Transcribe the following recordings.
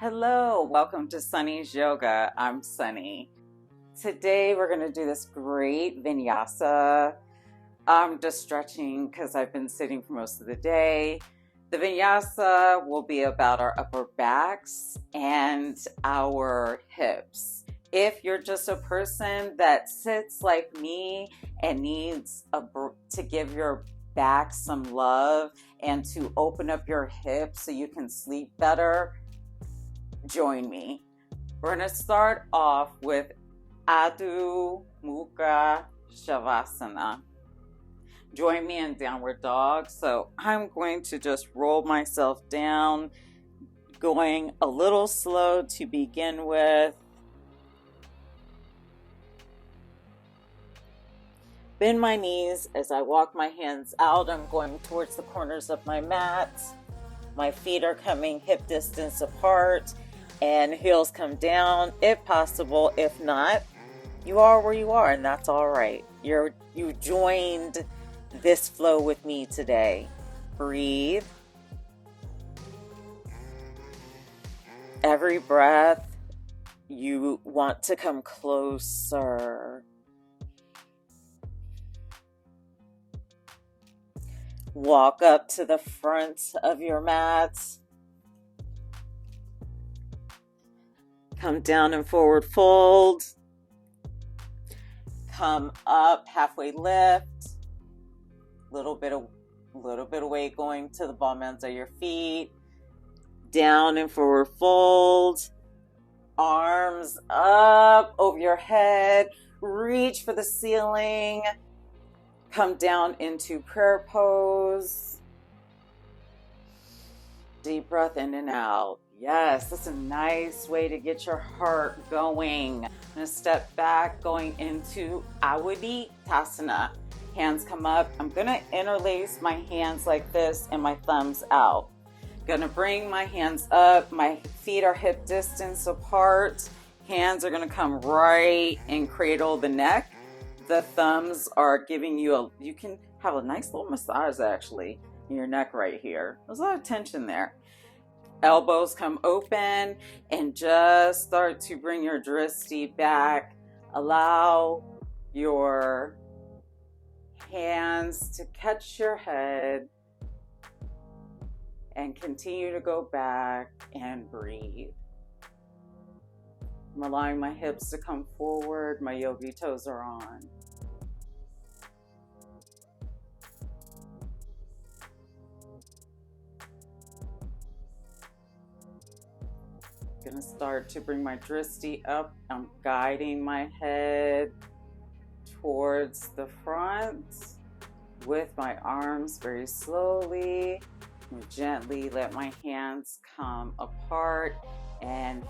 Hello, welcome to Sunny's Yoga. I'm Sunny. Today we're going to do this great vinyasa. I'm just stretching because I've been sitting for most of the day. The vinyasa will be about our upper backs and our hips. If you're just a person that sits like me and needs to give your back some love and to open up your hips so you can sleep better, join me. We're going to start off with Adho Mukha Shavasana. Join me in downward dog. So I'm going to just roll myself down, going a little slow to begin with. Bend my knees as I walk my hands out. I'm going towards the corners of my mat. My feet are coming hip distance apart and heels come down if possible. If not, you are where you are and that's all right. You joined this flow with me today. Breathe. Every breath you want to come closer. Walk up to the front of your mat. Come down and forward fold. Come up, halfway lift. Little bit of weight going to the bottom ends of your feet. Down and forward fold. Arms up over your head. Reach for the ceiling. Come down into prayer pose. Deep breath in and out. Yes, that's a nice way to get your heart going. I'm going to step back, going into Avadhitasana. Hands come up. I'm going to interlace my hands like this and my thumbs out. Going to bring my hands up. My feet are hip distance apart. Hands are going to come right and cradle the neck. The thumbs are giving you you can have a nice little massage actually in your neck right here. There's a lot of tension there. Elbows come open and just start to bring your drishti back. Allow your hands to catch your head and continue to go back and breathe. I'm allowing my hips to come forward. My yogi toes are on. I'm going to start to bring my drishti up. I'm guiding my head towards the front with my arms very slowly. Gently let my hands come apart and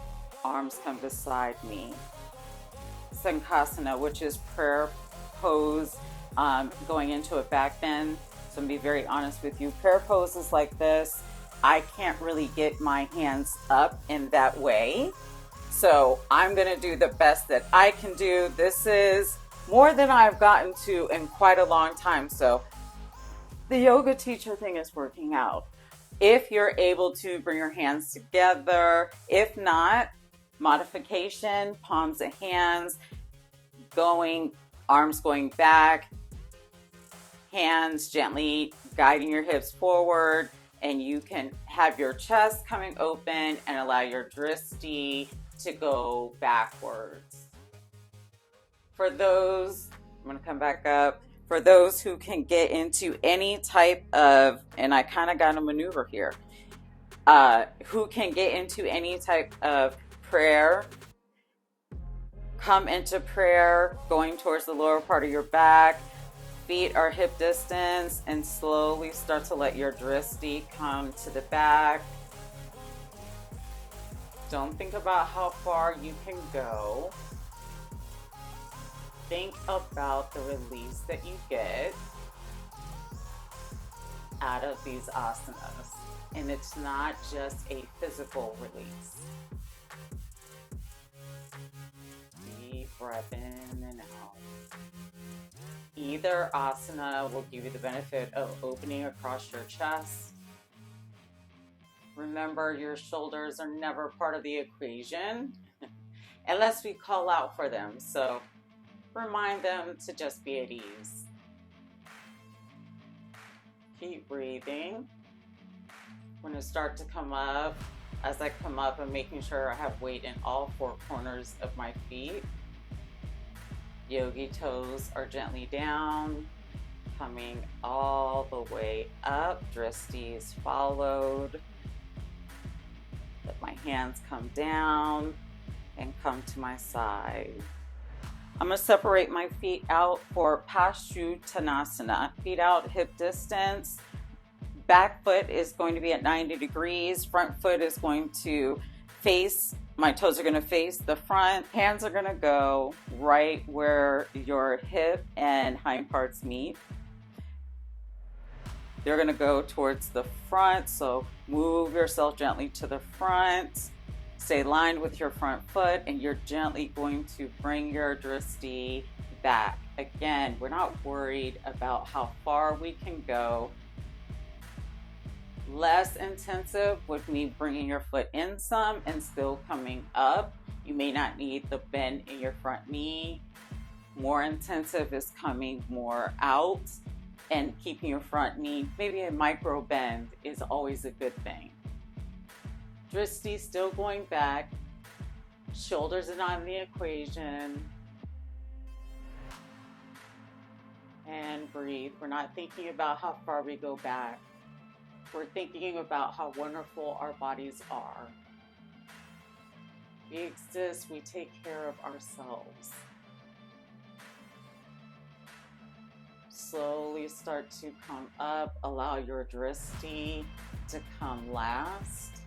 arms come beside me. Sankhasana, which is prayer pose, going into a back bend. So I'm going to be very honest with you. Prayer poses like this, I can't really get my hands up in that way. So I'm going to do the best that I can do. This is more than I've gotten to in quite a long time. So the yoga teacher thing is working out. If you're able to bring your hands together, if not, modification, palms of hands, going, arms going back, hands gently guiding your hips forward, and you can have your chest coming open and allow your drishti to go backwards. For those, I'm going to come back up. For those who can get into any type of, and I kind of got a maneuver here, who can get into any type of prayer, come into prayer, going towards the lower part of your back. Feet are hip distance and slowly start to let your drishti come to the back. Don't think about how far you can go. Think about the release that you get out of these asanas. And it's not just a physical release. Deep breath in and out. Either asana will give you the benefit of opening across your chest, Remember, your shoulders are never part of the equation unless we call out for them. So remind them to just be at ease. Keep breathing. I'm going to start to come up. As I come up, I'm making sure I have weight in all four corners of my feet. Yogi toes are gently down, coming all the way up. Dristis followed. Let my hands come down and come to my side. I'm going to separate my feet out for Paschimottanasana. Feet out hip distance. Back foot is going to be at 90 degrees. Front foot is going to face, my toes are going to face the front. Hands are going to go right where your hip and hind parts meet. They're going to go towards the front, so move yourself gently to the front. Stay lined with your front foot, and you're gently going to bring your dristi back. Again, we're not worried about how far we can go. Less intensive would mean bringing your foot in some and still coming up. You may not need the bend in your front knee. More intensive is coming more out and keeping your front knee, maybe a micro bend is always a good thing. Dristi still going back. Shoulders are not in the equation. And breathe. We're not thinking about how far we go back. We're thinking about how wonderful our bodies are. We exist, we take care of ourselves. Slowly start to come up. Allow your dristi to come last.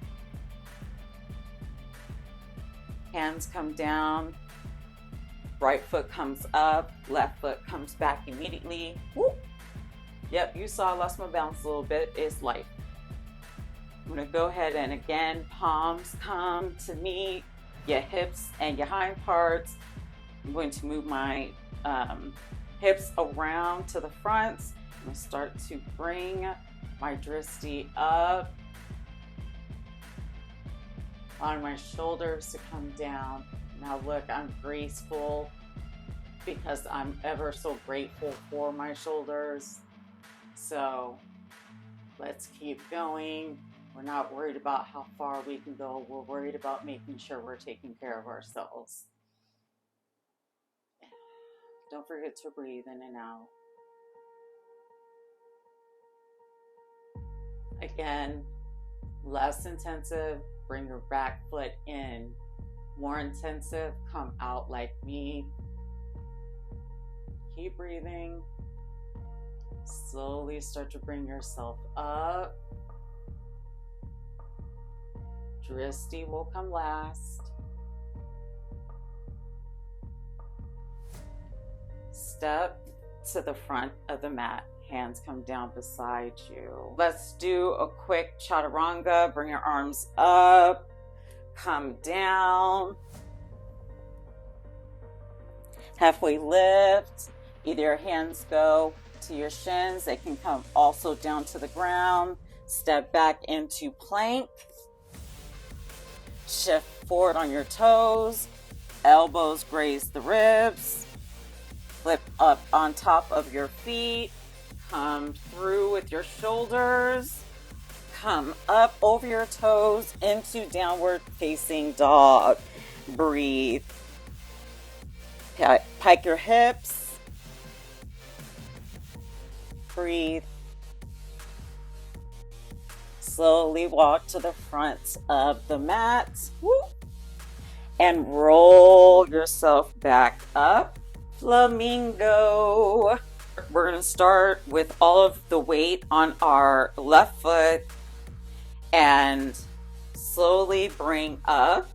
Hands come down. Right foot comes up. Left foot comes back immediately. Whoop. Yep, you saw I lost my balance a little bit. It's light. I'm going to go ahead and again, palms come to meet your hips and your hind parts. I'm going to move my hips around to the front. I'm going to start to bring my dristi up. On my shoulders to come down. Now look, I'm graceful because I'm ever so grateful for my shoulders. So let's keep going. We're not worried about how far we can go. We're worried about making sure we're taking care of ourselves. Don't forget to breathe in and out. Again, less intensive, bring your back foot in. More intensive, come out like me. Keep breathing. Slowly start to bring yourself up. Dristi will come last. Step to the front of the mat. Hands come down beside you. Let's do a quick chaturanga. Bring your arms up. Come down. Halfway lift. Either your hands go to your shins. They can come also down to the ground. Step back into plank. Shift forward on your toes. Elbows graze the ribs. Flip up on top of your feet. Come through with your shoulders. Come up over your toes into downward facing dog. Breathe. Pike your hips. Breathe. Slowly walk to the front of the mat. Woo. And roll yourself back up. Flamingo. We're going to start with all of the weight on our left foot and slowly bring up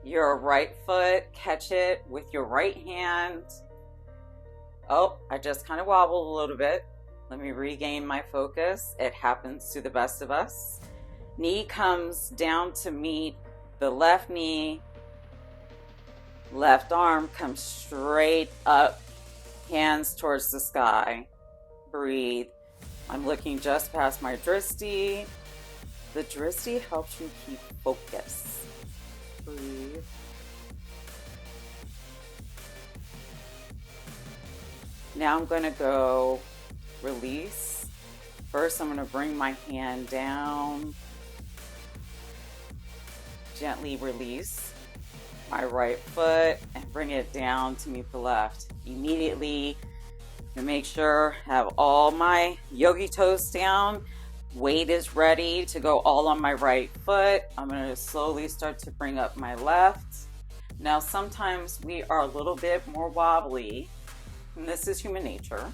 your right foot. Catch it with your right hand. Oh, I just kind of wobbled a little bit. Let me regain my focus. It happens to the best of us. Knee comes down to meet the left knee. Left arm comes straight up. Hands towards the sky. Breathe. I'm looking just past my drishti. The drishti helps you keep focus. Breathe. Now I'm going to go release. First, I'm going to bring my hand down. Gently release my right foot and bring it down to meet the left. Immediately, to make sure I have all my yogi toes down. Weight is ready to go all on my right foot. I'm going to slowly start to bring up my left. Now, sometimes we are a little bit more wobbly, and this is human nature,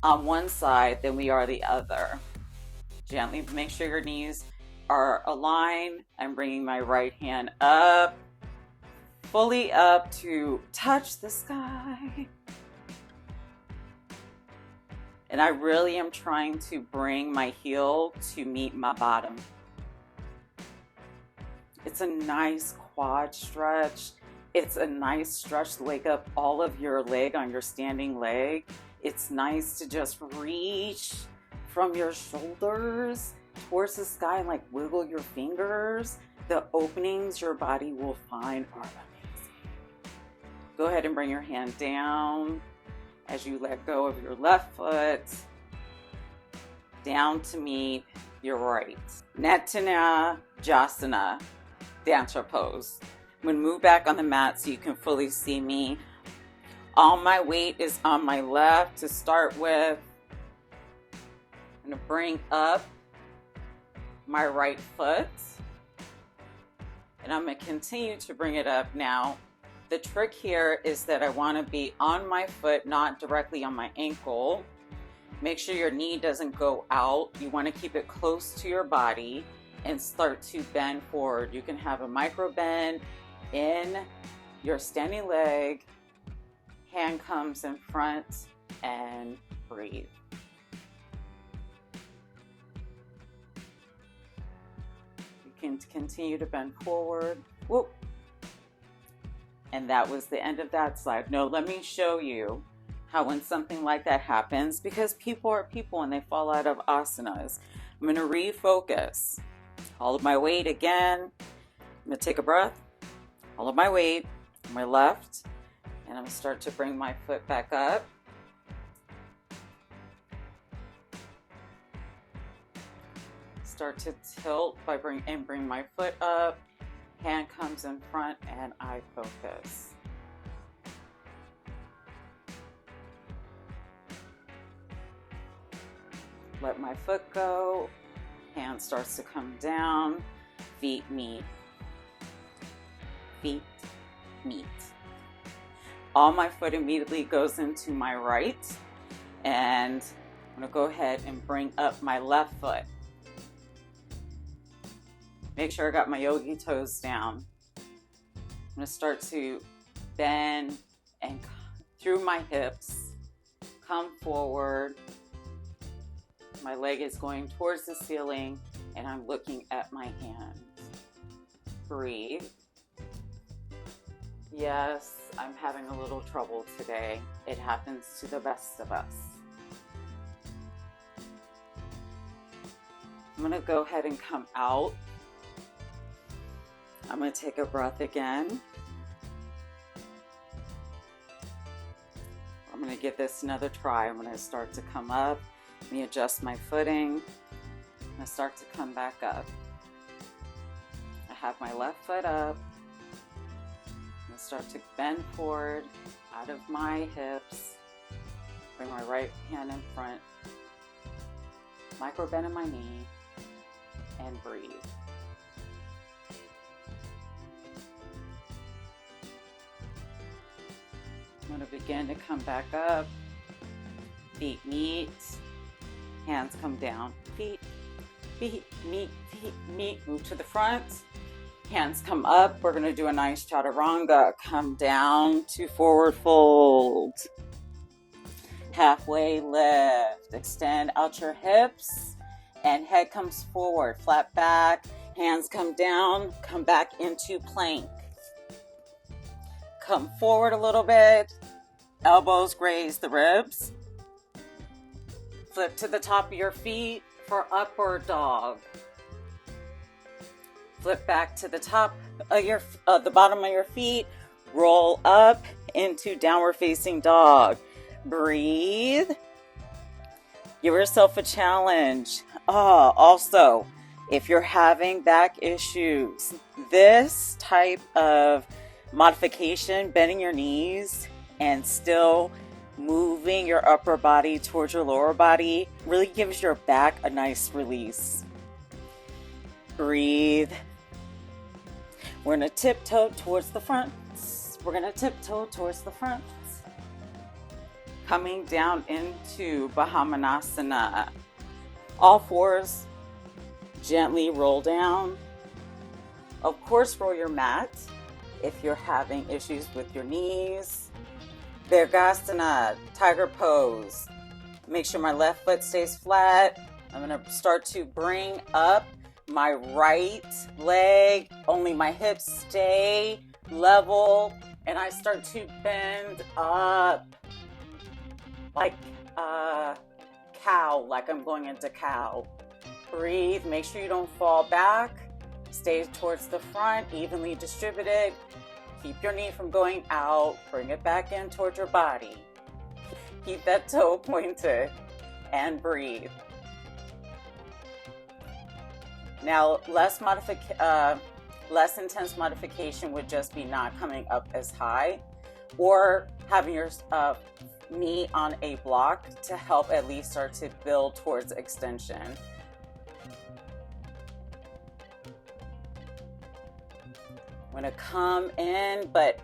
on one side than we are the other. Gently make sure your knees are aligned. I'm bringing my right hand up, fully up to touch the sky. And I really am trying to bring my heel to meet my bottom. It's a nice quad stretch. It's a nice stretch to wake up all of your leg on your standing leg. It's nice to just reach from your shoulders towards the sky and like wiggle your fingers. The openings your body will find are amazing. Go ahead and bring your hand down as you let go of your left foot, down to meet your right. Netana Jasana, dancer pose. I'm going to move back on the mat so you can fully see me. All my weight is on my left to start with. I'm going to bring up my right foot, and I'm going to continue to bring it up now. The trick here is that I want to be on my foot, not directly on my ankle. Make sure your knee doesn't go out. You want to keep it close to your body and start to bend forward. You can have a micro bend in your standing leg. Hand comes in front and breathe. You can continue to bend forward. Whoop. And that was the end of that slide. No, let me show you how when something like that happens, because people are people and they fall out of asanas. I'm going to refocus. All of my weight again. I'm going to take a breath. All of my weight on my left. And I'm going to start to bring my foot back up. Start to tilt by bring my foot up. Hand comes in front and I focus. Let my foot go. Hand starts to come down. Feet meet. Feet meet. All my foot immediately goes into my right. And I'm going to go ahead and bring up my left foot. Make sure I got my yogi toes down. I'm going to start to bend and through my hips, come forward. My leg is going towards the ceiling and I'm looking at my hands. Breathe. Yes, I'm having a little trouble today. It happens to the best of us. I'm going to go ahead and come out. I'm going to take a breath again. I'm going to give this another try. I'm going to start to come up. Let me adjust my footing. I'm going to start to come back up. I have my left foot up. I'm going to start to bend forward out of my hips. Bring my right hand in front. Micro bend in my knee. And breathe. I'm going to begin to come back up. Feet meet. Hands come down. Feet meet. Feet meet. Move to the front. Hands come up. We're going to do a nice chaturanga. Come down to forward fold. Halfway lift. Extend out your hips. And head comes forward. Flat back. Hands come down. Come back into plank. Come forward a little bit. Elbows graze the ribs. Flip to the top of your feet for upward dog. Flip back to the top of the bottom of your feet. Roll up into downward facing dog. Breathe. Give yourself a challenge. Also, if you're having back issues, this type of modification, bending your knees and still moving your upper body towards your lower body, really gives your back a nice release. Breathe. We're going to tiptoe towards the front. We're going to tiptoe towards the front. Coming down into Bahamanasana. All fours, gently roll down. Of course, roll your mat if you're having issues with your knees. Virgasana, tiger pose. Make sure my left foot stays flat. I'm going to start to bring up my right leg. Only my hips stay level. And I start to bend up like a cow, like I'm going into cow. Breathe. Make sure you don't fall back. Stay towards the front, evenly distributed. Keep your knee from going out. Bring it back in towards your body. Keep that toe pointed and breathe. Now, less intense modification would just be not coming up as high or having your knee on a block to help at least start to build towards extension. I'm going to come in, but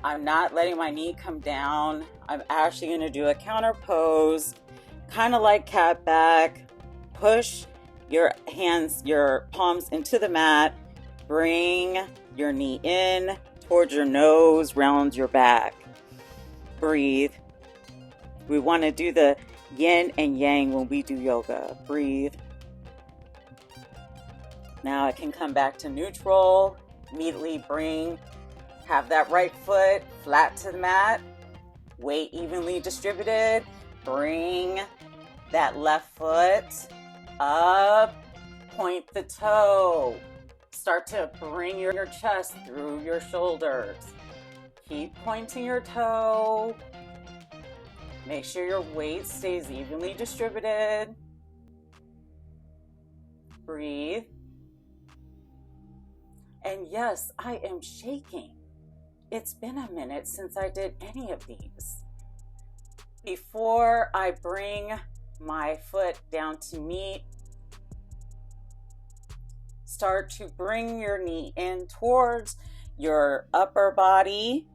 I'm not letting my knee come down. I'm actually going to do a counter pose, kind of like cat back. Push your hands, your palms into the mat. Bring your knee in towards your nose, round your back. Breathe. We want to do the yin and yang when we do yoga. Breathe. Now I can come back to neutral. Immediately have that right foot flat to the mat. Weight evenly distributed. Bring that left foot up. Point the toe. Start to bring your chest through your shoulders. Keep pointing your toe. Make sure your weight stays evenly distributed. Breathe. And yes, I am shaking. It's been a minute since I did any of these. Before I bring my foot down to meet, start to bring your knee in towards your upper body.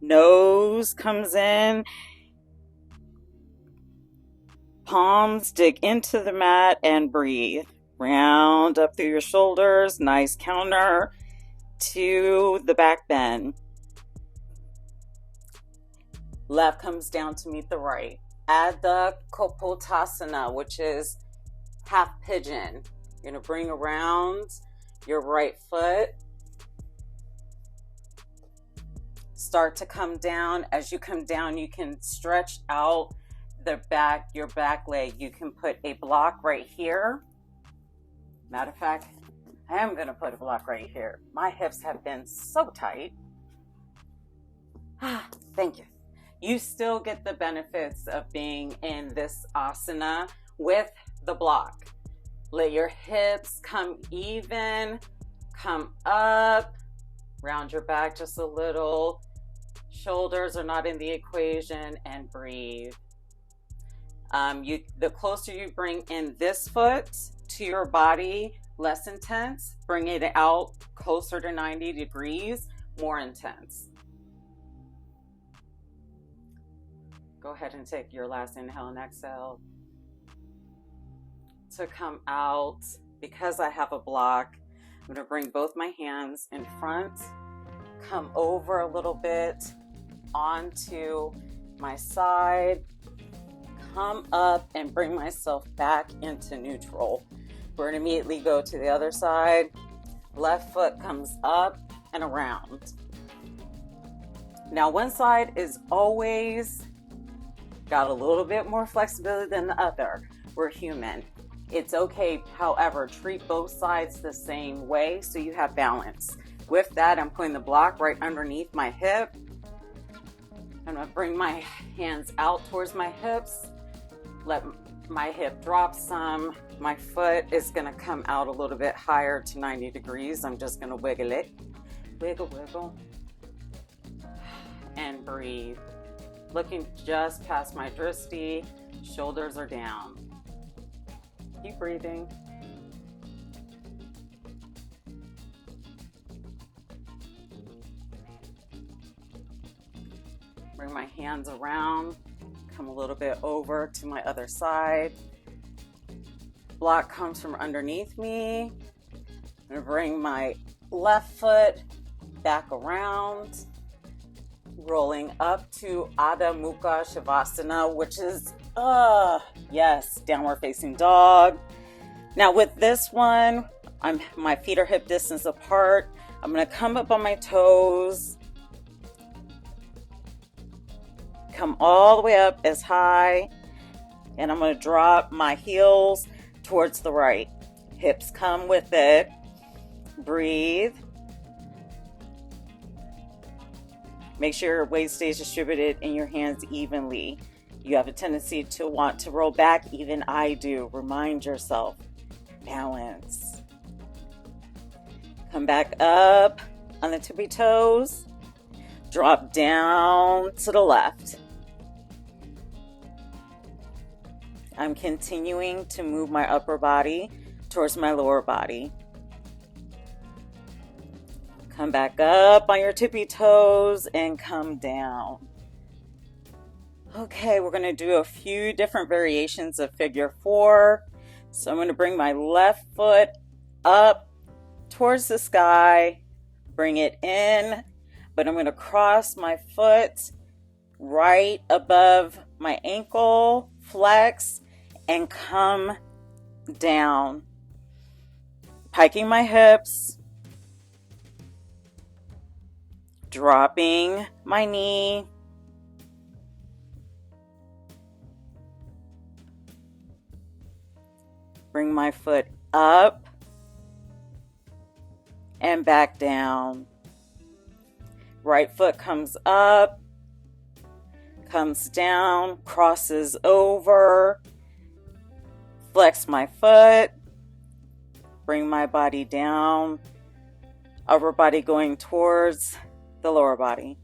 Nose comes in. Palms dig into the mat and breathe. Round up through your shoulders. Nice counter to the back bend. Left comes down to meet the right. Adha Kapotasana, which is half pigeon. You're going to bring around your right foot. Start to come down. As you come down, you can stretch out your back leg. You can put a block right here. Matter of fact, I am going to put a block right here. My hips have been so tight. Thank you. You still get the benefits of being in this asana with the block. Let your hips come even, come up, round your back just a little. Shoulders are not in the equation, and breathe. The closer you bring in this foot to your body, less intense. Bring it out closer to 90 degrees, more intense. Go ahead and take your last inhale and exhale. To come out, because I have a block, I'm going to bring both my hands in front, come over a little bit onto my side, come up and bring myself back into neutral. We're going to immediately go to the other side. Left foot comes up and around. Now, one side is always got a little bit more flexibility than the other. We're human. It's okay, however, treat both sides the same way so you have balance. With that, I'm putting the block right underneath my hip. I'm going to bring my hands out towards my hips. Let my hip drop some. My foot is going to come out a little bit higher to 90 degrees. I'm just going to wiggle it. Wiggle, wiggle. And breathe. Looking just past my drishti. Shoulders are down. Keep breathing. Bring my hands around, come a little bit over to my other side. Block comes from underneath me. I'm gonna bring my left foot back around, rolling up to Adho Mukha Shavasana, which is, yes, downward facing dog. Now with this one, my feet are hip distance apart. I'm gonna come up on my toes, come all the way up as high, and I'm going to drop my heels towards the right. Hips come with it. Breathe. Make sure your weight stays distributed in your hands evenly. You have a tendency to want to roll back, even I do. Remind yourself. Balance. Come back up on the tippy toes. Drop down to the left. I'm continuing to move my upper body towards my lower body. Come back up on your tippy toes and come down. Okay, we're going to do a few different variations of figure 4. So I'm going to bring my left foot up towards the sky, bring it in, but I'm going to cross my foot right above my ankle, flex, and come down. Piking my hips, dropping my knee, bring my foot up and back down. Right foot comes up, comes down, crosses over, flex my foot, bring my body down, upper body going towards the lower body.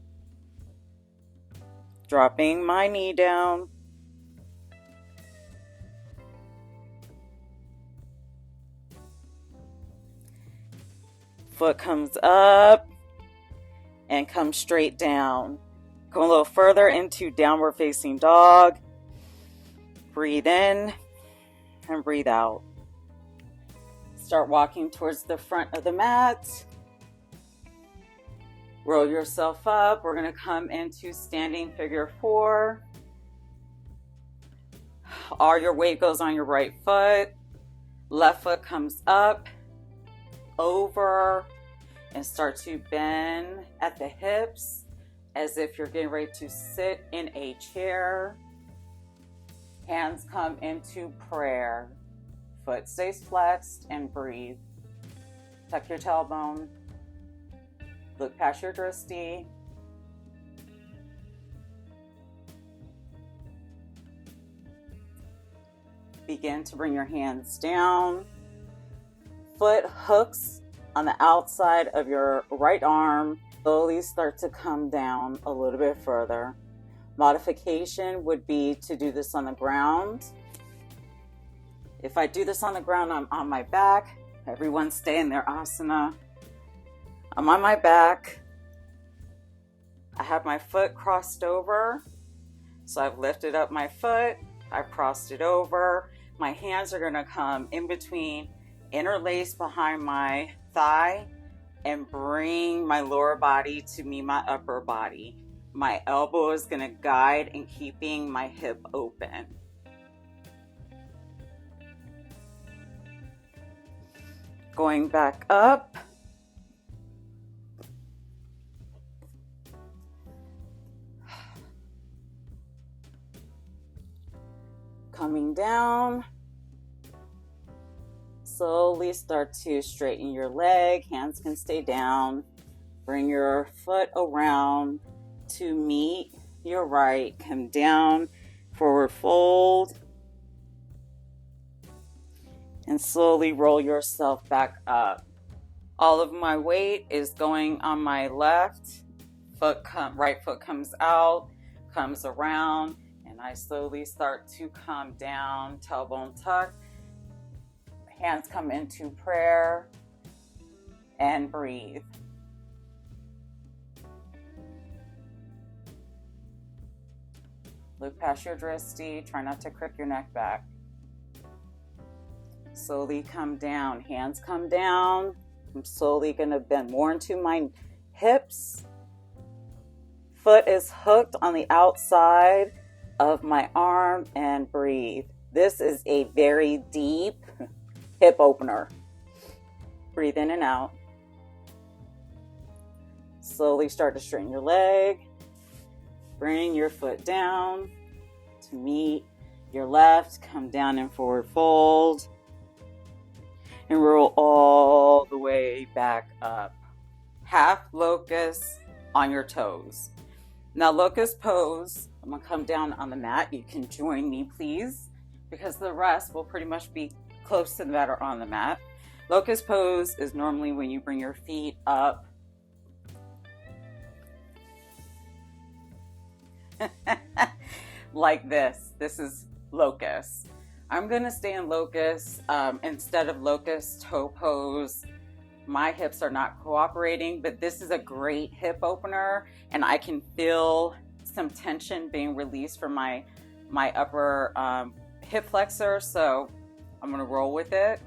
Dropping my knee down. Foot comes up and comes straight down. Go a little further into downward facing dog. Breathe in and breathe out. Start walking towards the front of the mat. Roll yourself up. We're going to come into standing figure 4. All your weight goes on your right foot. Left foot comes up, over, and start to bend at the hips as if you're getting ready to sit in a chair. Hands come into prayer. Foot stays flexed and breathe. Tuck your tailbone. Look past your drishti. Begin to bring your hands down. Foot hooks on the outside of your right arm. Slowly start to come down a little bit further. Modification would be to do this on the ground. If I do this on the ground, I'm on my back. Everyone stay in their asana. I'm on my back. I have my foot crossed over. So I've lifted up my foot. I've crossed it over. My hands are going to come in between, interlace behind my thigh, and bring my lower body to meet my upper body. My elbow is going to guide in keeping my hip open. Going back up. coming down. Slowly start to straighten your leg. Hands can stay down. Bring your foot around to meet your right. Come down, forward fold. And slowly roll yourself back up. All of my weight is going on my left. Right foot comes out, comes around, and I slowly start to come down, tailbone tuck. Hands come into prayer and breathe. Look past your drishti. Try not to crip your neck back. Slowly come down. Hands come down. I'm slowly going to bend more into my hips. Foot is hooked on the outside of my arm and breathe. This is a very deep hip opener. Breathe in and out. Slowly start to straighten your leg. Bring your foot down to meet your left. Come down and forward fold. And roll all the way back up. Half locust on your toes. Now locust pose, I'm going to come down on the mat. You can join me, please, because the rest will pretty much be close to the mat or on the mat. Locust pose is normally when you bring your feet up. Like this. This is locust. I'm going to stay in locust instead of locust toe pose. My hips are not cooperating, but this is a great hip opener, and I can feel some tension being released from my upper hip flexor, so I'm going to roll with it.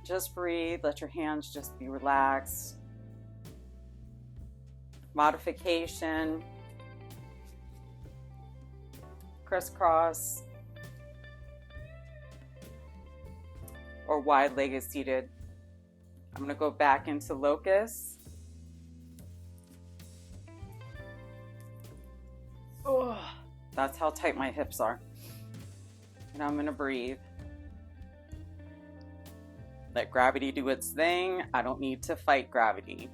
Just breathe. Let your hands just be relaxed. Modification. Crisscross. Or wide-legged seated. I'm going to go back into locust. Oh, that's how tight my hips are. And I'm going to breathe. Let gravity do its thing. I don't need to fight gravity.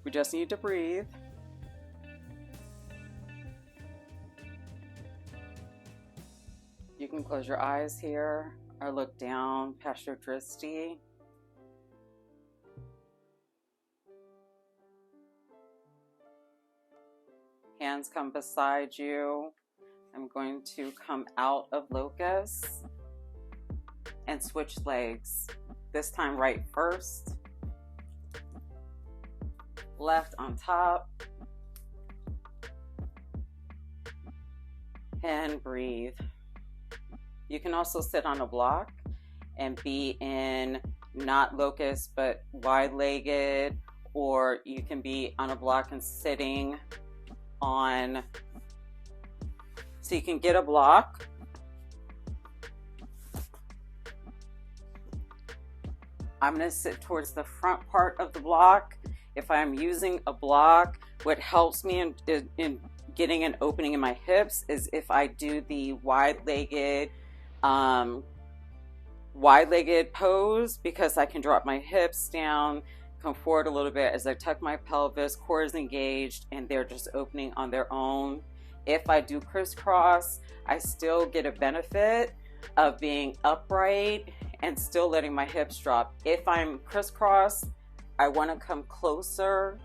We just need to breathe. You can close your eyes here or look down past your drishti. Hands come beside you. I'm going to come out of locust and switch legs. This time right first. Left on top. And breathe. You can also sit on a block and be in not locust but wide-legged, or you can be on a block and sitting on, so you can get a block. I'm going to sit towards the front part of the block. If I'm using a block, what helps me in getting an opening in my hips is if I do the wide-legged pose, because I can drop my hips down, come forward a little bit as I tuck my pelvis, core is engaged, and they're just opening on their own. If I do crisscross, I still get a benefit of being upright and still letting my hips drop. If I'm crisscross, I want to come closer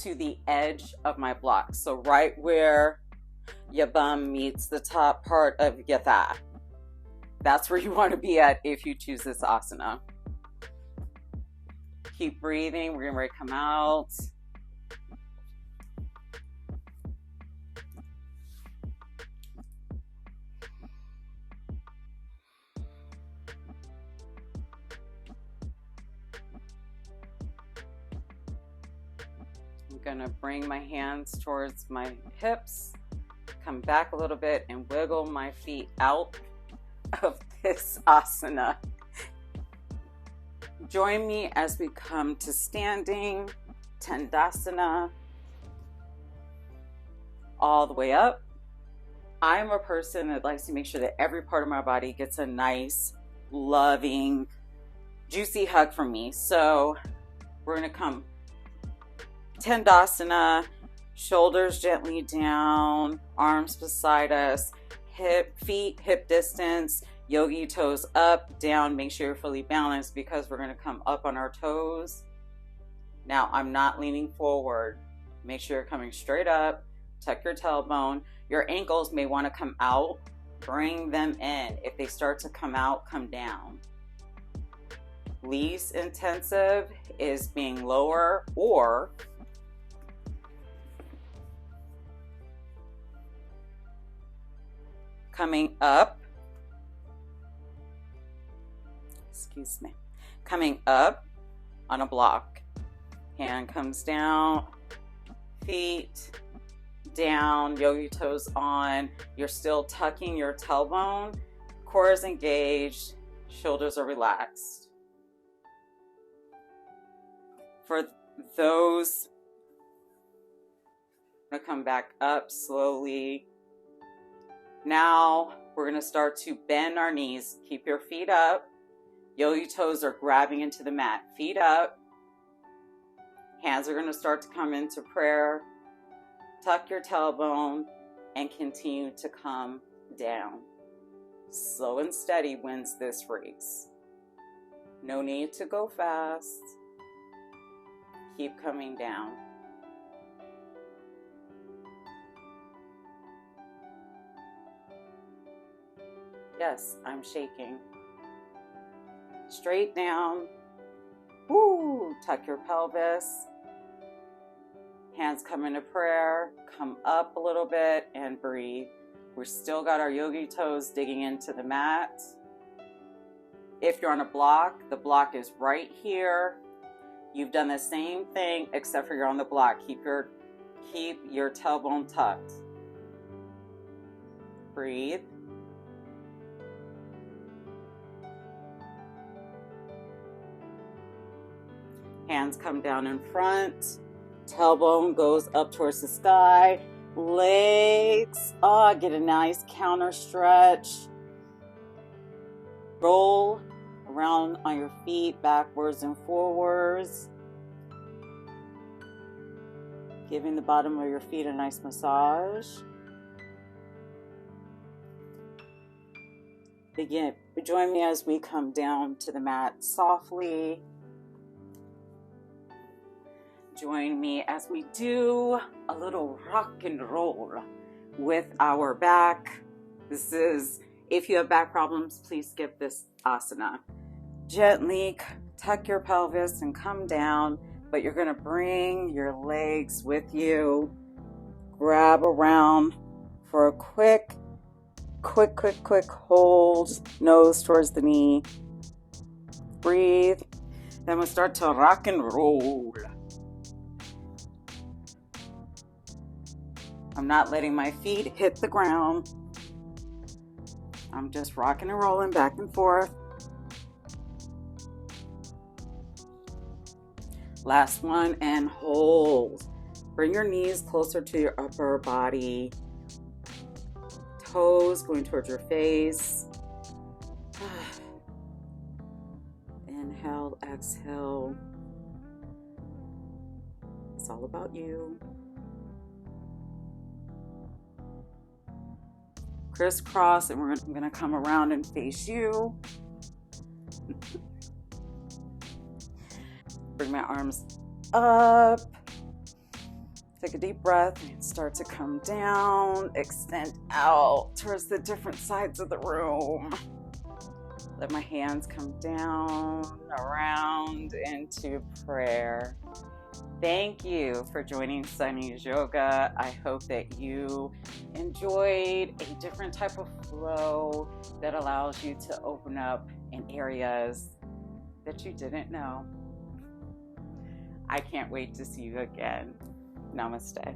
to the edge of my block. So right where your bum meets the top part of your thigh. That's where you want to be at if you choose this asana. Keep breathing. We're going to come out. I'm going to bring my hands towards my hips, come back a little bit, and wiggle my feet out of this asana. Join me as we come to standing Tandasana. all the way up. I'm a person that likes to make sure that every part of my body gets a nice, loving, juicy hug from me. So we're going to come Tandasana, shoulders gently down, arms beside us, feet hip distance, yogi toes up, down. Make sure you're fully balanced because we're going to come up on our toes. Now I'm not leaning forward. Make sure you're coming straight up. Tuck your tailbone. Your ankles may want to come out. Bring them in. If they start to come out, come down. Least intensive is being lower or coming up. Excuse me. Coming up on a block. Hand comes down, feet down, yogi toes on. You're still tucking your tailbone. Core is engaged, shoulders are relaxed. For those, I'm gonna come back up slowly. Now we're gonna start to bend our knees. Keep your feet up. Yogi toes are grabbing into the mat. Feet up. Hands are gonna start to come into prayer. Tuck your tailbone and continue to come down. Slow and steady wins this race. No need to go fast. Keep coming down. Yes, I'm shaking. Straight down. Woo! Tuck your pelvis. Hands come into prayer. Come up a little bit and breathe. We've still got our yogi toes digging into the mat. If you're on a block, the block is right here. You've done the same thing except for you're on the block. Keep your tailbone tucked. Breathe. Hands come down in front. Tailbone goes up towards the sky. Legs, get a nice counter stretch. Roll around on your feet, backwards and forwards. Giving the bottom of your feet a nice massage. Join me as we come down to the mat softly. Join me as we do a little rock and roll with our back. This is, if you have back problems, please skip this asana. Gently tuck your pelvis and come down, but you're gonna bring your legs with you. Grab around for a quick hold, nose towards the knee. Breathe. Then we'll start to rock and roll. I'm not letting my feet hit the ground. I'm just rocking and rolling back and forth. Last one, and hold. Bring your knees closer to your upper body. Toes going towards your face. Inhale, exhale. It's all about you. Crisscross, and I'm gonna come around and face you. Bring my arms up. Take a deep breath and start to come down. Extend out towards the different sides of the room. Let my hands come down, around into prayer. Thank you for joining Sunny's Yoga. I hope that you enjoyed a different type of flow that allows you to open up in areas that you didn't know. I can't wait to see you again. Namaste.